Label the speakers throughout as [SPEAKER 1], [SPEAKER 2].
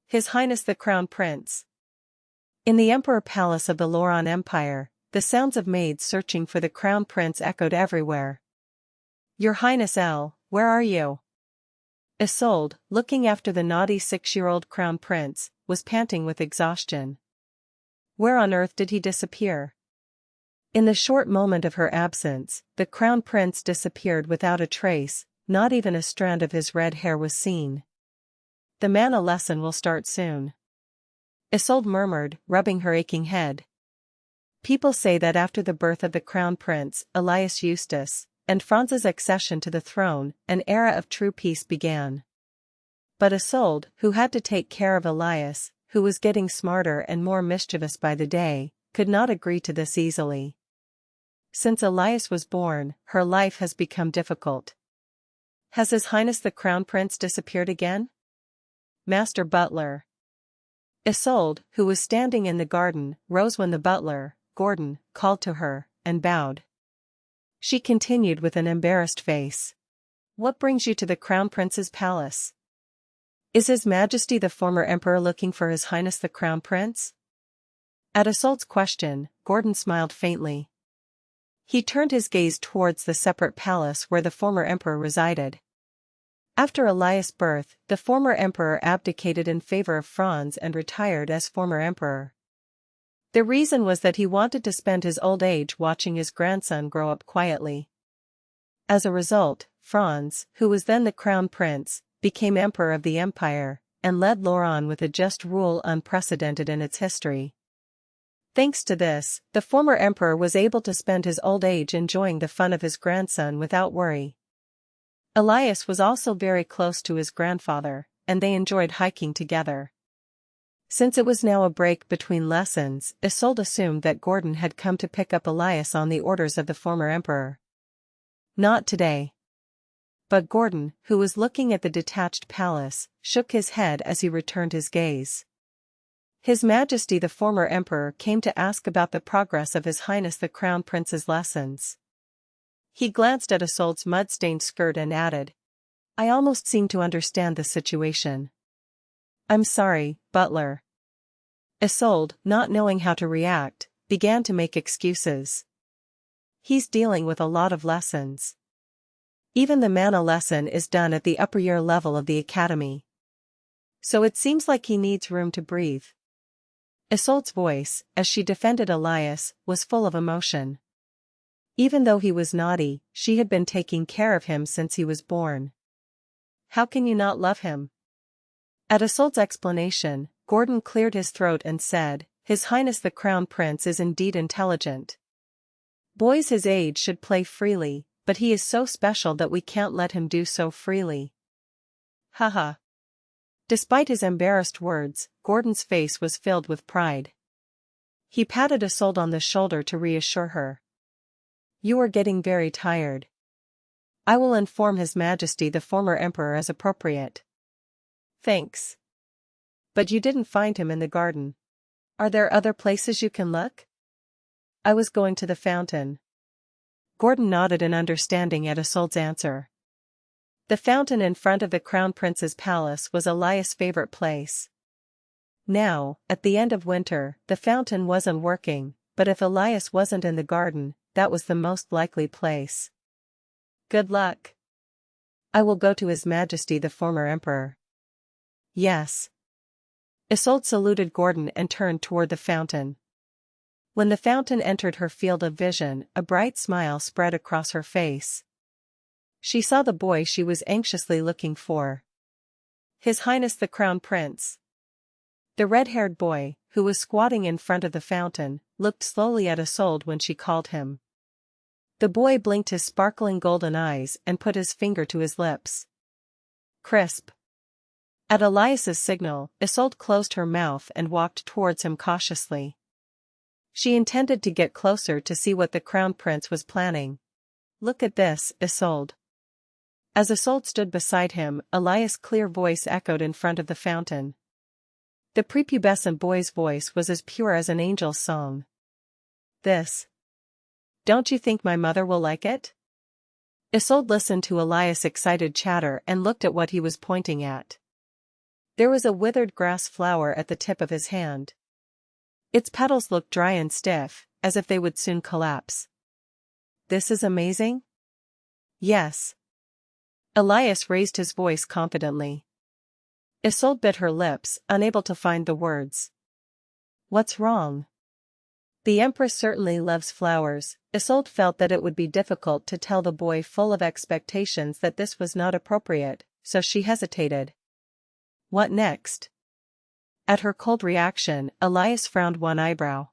[SPEAKER 1] His Highness the Crown Prince. In the Emperor Palace of the Laurent Empire, the sounds of maids searching for the Crown Prince echoed everywhere. Your Highness where are you? Isolde, looking after the naughty 6-year-old Crown Prince, was panting with exhaustion. Where on earth did he disappear? In the short moment of her absence, the Crown Prince disappeared without a trace, not even a strand of his red hair was seen. The mana lesson will start soon. Isolde murmured, rubbing her aching head. People say that after the birth of the Crown Prince, Elias Eustace, and Franz's accession to the throne, an era of true peace began. But Isolde, who had to take care of Elias, who was getting smarter and more mischievous by the day, could not agree to this easily. Since Elias was born, her life has become difficult. Has His Highness the Crown Prince disappeared again? Master Butler. Isolde, who was standing in the garden, rose when the butler, Gordon, called to her, and bowed. She continued with an embarrassed face. What brings you to the Crown Prince's palace? Is His Majesty the former Emperor looking for His Highness the Crown Prince? At Isolde's question, Gordon smiled faintly. He turned his gaze towards the separate palace where the former Emperor resided. After Elias' birth, the former Emperor abdicated in favor of Franz and retired as former Emperor. The reason was that he wanted to spend his old age watching his grandson grow up quietly. As a result, Franz, who was then the Crown Prince, became Emperor of the Empire, and led Laurent with a just rule unprecedented in its history. Thanks to this, the former Emperor was able to spend his old age enjoying the fun of his grandson without worry. Elias was also very close to his grandfather, and they enjoyed hiking together. Since it was now a break between lessons, Isolde assumed that Gordon had come to pick up Elias on the orders of the former Emperor. Not today. But Gordon, who was looking at the detached palace, shook his head as he returned his gaze. His Majesty the former Emperor came to ask about the progress of His Highness the Crown Prince's lessons. He glanced at Isolde's mud-stained skirt and added, I almost seem to understand the situation. I'm sorry, Butler. Isolde, not knowing how to react, began to make excuses. He's dealing with a lot of lessons. Even the mana lesson is done at the upper year level of the academy. So it seems like he needs room to breathe. Isolde's voice, as she defended Elias, was full of emotion. Even though he was naughty, she had been taking care of him since he was born. How can you not love him? At Isolde's explanation, Gordon cleared his throat and said, His Highness the Crown Prince is indeed intelligent. Boys his age should play freely, but he is so special that we can't let him do so freely. Haha. Despite his embarrassed words, Gordon's face was filled with pride. He patted Isolde on the shoulder to reassure her. You are getting very tired. I will inform His Majesty the former Emperor as appropriate. Thanks. But you didn't find him in the garden. Are there other places you can look? I was going to the fountain. Gordon nodded in understanding at Isolde's answer. The fountain in front of the Crown Prince's palace was Elias' favorite place. Now, at the end of winter, the fountain wasn't working, but if Elias wasn't in the garden, that was the most likely place. Good luck. I will go to His Majesty the former Emperor. Yes. Isolde saluted Gordon and turned toward the fountain. When the fountain entered her field of vision, a bright smile spread across her face. She saw the boy she was anxiously looking for. His Highness the Crown Prince. The red-haired boy, who was squatting in front of the fountain, looked slowly at Isolde when she called him. The boy blinked his sparkling golden eyes and put his finger to his lips. Crisp. At Elias's signal, Isolde closed her mouth and walked towards him cautiously. She intended to get closer to see what the Crown Prince was planning. Look at this, Isolde. As Isolde stood beside him, Elias' clear voice echoed in front of the fountain. The prepubescent boy's voice was as pure as an angel's song. This. Don't you think my mother will like it? Isolde listened to Elias' excited chatter and looked at what he was pointing at. There was a withered grass flower at the tip of his hand. Its petals looked dry and stiff, as if they would soon collapse. This is amazing? Yes. Elias raised his voice confidently. Isolde bit her lips, unable to find the words. What's wrong? The Empress certainly loves flowers. Isolde felt that it would be difficult to tell the boy full of expectations that this was not appropriate, so she hesitated. What next? At her cold reaction, Elias frowned one eyebrow.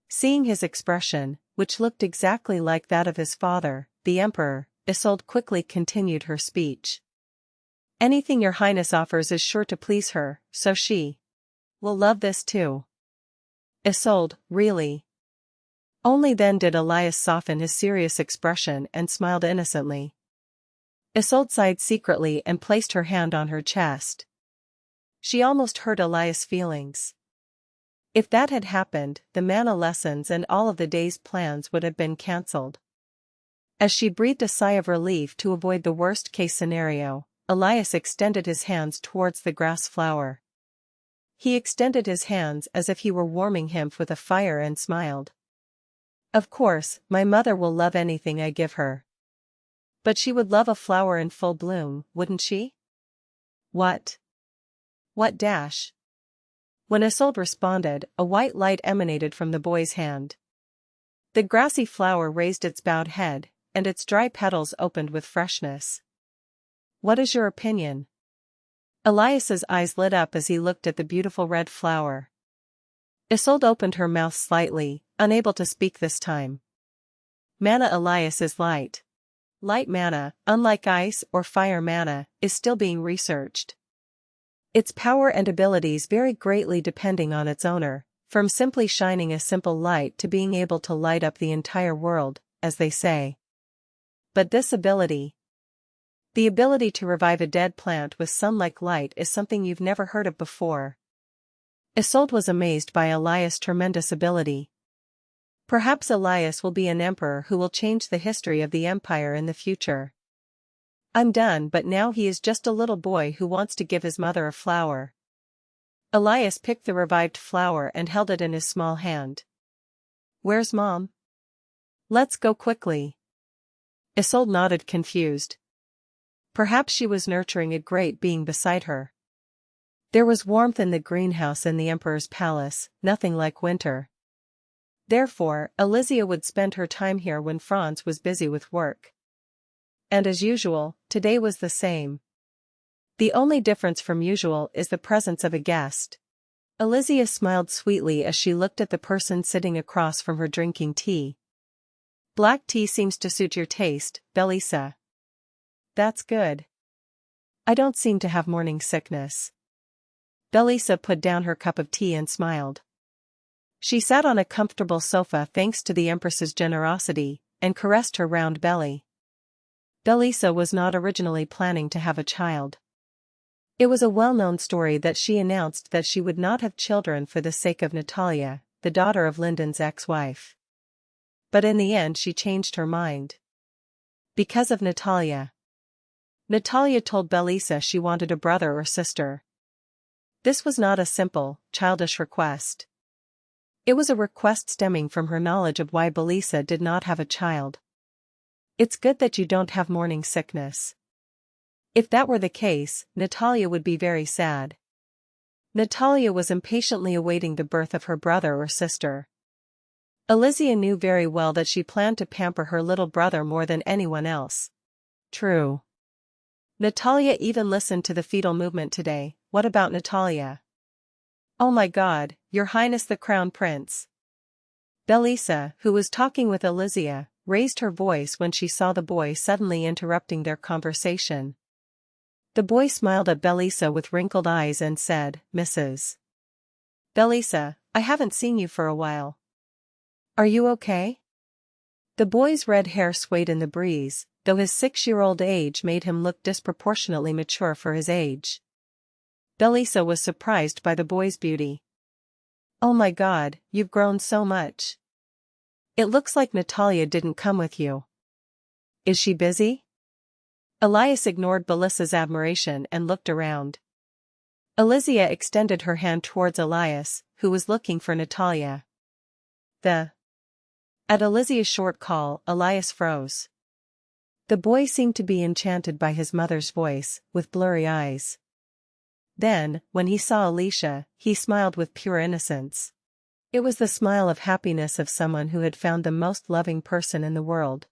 [SPEAKER 1] Seeing his expression, which looked exactly like that of his father, the Emperor, Isolde quickly continued her speech. Anything your Highness offers is sure to please her, so she will love this too. Isolde, really? Only then did Elias soften his serious expression and smiled innocently. Isolde sighed secretly and placed her hand on her chest. She almost hurt Elias' feelings. If that had happened, the mana lessons and all of the day's plans would have been cancelled. As she breathed a sigh of relief to avoid the worst-case scenario, Elias extended his hands towards the grass flower. He extended his hands as if he were warming him with a fire and smiled. Of course, my mother will love anything I give her. But she would love a flower in full bloom, wouldn't she? What? What dash? When Isolde responded, a white light emanated from the boy's hand. The grassy flower raised its bowed head, and its dry petals opened with freshness. What is your opinion? Elias's eyes lit up as he looked at the beautiful red flower. Isolde opened her mouth slightly, unable to speak this time. Mana Elias is light. Light mana, unlike ice or fire mana, is still being researched. Its power and abilities vary greatly depending on its owner, from simply shining a simple light to being able to light up the entire world, as they say. But this ability, the ability to revive a dead plant with sun-like light, is something you've never heard of before. Isolde was amazed by Elias' tremendous ability. Perhaps Elias will be an emperor who will change the history of the empire in the future. I'm done, but now he is just a little boy who wants to give his mother a flower. Elias picked the revived flower and held it in his small hand. Where's Mom? Let's go quickly. Isolde nodded, confused. Perhaps she was nurturing a great being beside her. There was warmth in the greenhouse in the Emperor's palace, nothing like winter. Therefore, Aleisha would spend her time here when Franz was busy with work. And as usual, today was the same. The only difference from usual is the presence of a guest. Aleisha smiled sweetly as she looked at the person sitting across from her drinking tea. Black tea seems to suit your taste, Aleisha. That's good. I don't seem to have morning sickness. Aleisha put down her cup of tea and smiled. She sat on a comfortable sofa thanks to the Empress's generosity, and caressed her round belly. Aleisha was not originally planning to have a child. It was a well-known story that she announced that she would not have children for the sake of Natalia, the daughter of Linden's ex-wife. But in the end she changed her mind. Because of Natalia. Natalia told Aleisha she wanted a brother or sister. This was not a simple, childish request. It was a request stemming from her knowledge of why Aleisha did not have a child. It's good that you don't have morning sickness. If that were the case, Natalia would be very sad. Natalia was impatiently awaiting the birth of her brother or sister. Aleisha knew very well that she planned to pamper her little brother more than anyone else. True. Natalia even listened to the fetal movement today. What about Natalia? Oh my God, Your Highness the Crown Prince. Aleisha, who was talking with Aleisha, raised her voice when she saw the boy suddenly interrupting their conversation. The boy smiled at Aleisha with wrinkled eyes and said, Mrs. Aleisha, I haven't seen you for a while. Are you okay? The boy's red hair swayed in the breeze, though his 6-year-old age made him look disproportionately mature for his age. Aleisha was surprised by the boy's beauty. Oh my God, you've grown so much. It looks like Natalia didn't come with you. Is she busy? Elias ignored Aleisha's admiration and looked around. Aleisha extended her hand towards Elias, who was looking for Natalia. At Aleisha's short call, Elias froze. The boy seemed to be enchanted by his mother's voice, with blurry eyes. Then, when he saw Aleisha, he smiled with pure innocence. It was the smile of happiness of someone who had found the most loving person in the world.